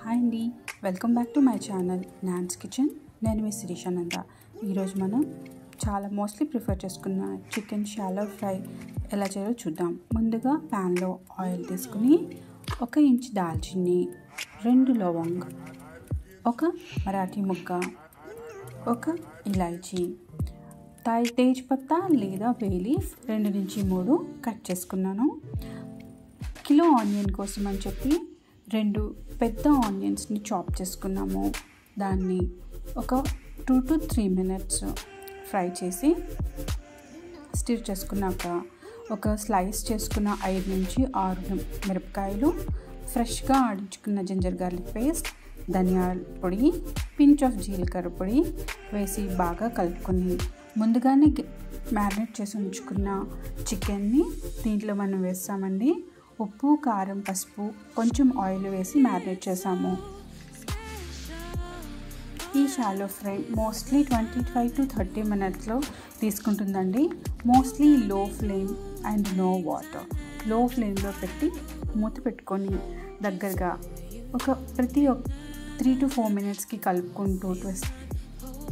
Hi అండి, welcome back to my channel naans kitchen. నేను మీ శిరీషానంద. ఈరోజు మనం చాలా మోస్ట్లీ ప్రిఫర్ చేసుకున్న చికెన్ షాలో ఫ్రై ఎలా చేయాలో చూద్దాం. ముందుగా ప్యాన్లో ఆయిల్ తీసుకుని 1 ఇంచ్ దాల్చిని, 2 లవంగ్, 1 మరాఠీ ముగ్గ, 1 ఇలాచీ, తేజ్ పత్తా లేదా బే లీఫ్ 2 నుంచి 3 కట్ చేసుకున్నాను. కిలో ఆనియన్ కోసం అని చెప్పి 2 పెద్ద ఆనియన్స్ని చాప్ చేసుకున్నాము. దాన్ని ఒక 2 to 3 minutes ఫ్రై చేసి స్టిర్ చేసుకున్నాక ఒక స్లైస్ చేసుకున్న 5 నుంచి 6 మిరపకాయలు, ఫ్రెష్గా ఆడించుకున్న జింజర్ గార్లిక్ పేస్ట్, ధనియాల పొడి, పించ్ ఆఫ్ జీలకర్ర పొడి వేసి బాగా కలుపుకొని ముందుగానే మ్యారినేట్ చేసి ఉంచుకున్న చికెన్ని దీంట్లో మనం వేస్తామండి. ఉప్పు, కారం, పసుపు, కొంచెం ఆయిల్ వేసి మ్యారినేట్ చేసాము. ఈ షాలో ఫ్రై మోస్ట్లీ 25 to 30 minutesలో తీసుకుంటుందండి. Mostly low flame and no water. Low ఫ్లేమ్లో పెట్టి మూత పెట్టుకొని దగ్గరగా ప్రతి 3 to 4 minutesకి కలుపుకుంటూ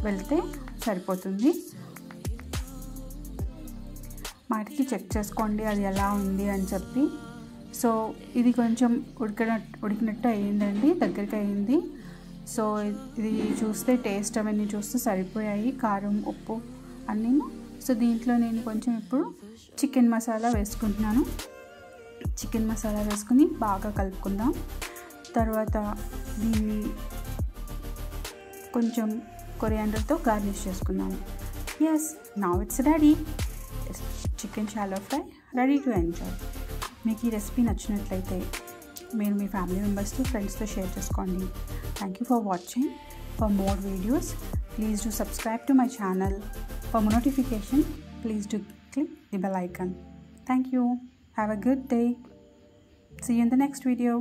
వెళ్తే సరిపోతుంది. మాటికి చెక్ చేసుకోండి అది ఎలా ఉంది అని చెప్పి. సో ఇది కొంచెం ఉడికినట్టు అయ్యిందండి, దగ్గరికి అయ్యింది. సో ఇది చూస్తే టేస్ట్ అవన్నీ చూస్తే సరిపోయాయి, కారం, ఉప్పు అన్నీ. సో దీంట్లో నేను కొంచెం ఇప్పుడు చికెన్ మసాలా వేసుకుంటున్నాను. చికెన్ మసాలా వేసుకుని బాగా కలుపుకుందాం. తర్వాత దీన్ని కొంచెం కొరియాండర్తో గార్నిష్ చేసుకుందాం. Yes, now it's ready. Chicken shallow fry ready to enjoy. మీకు ఈ రెసిపీ నచ్చినట్లయితే మీరు మీ ఫ్యామిలీ మెంబర్స్తో, ఫ్రెండ్స్తో షేర్ చేసుకోండి. Thank you for watching. For more videos please do subscribe to my channel. For notification please do click the bell icon. Thank you. Have a good day. See you in the next video.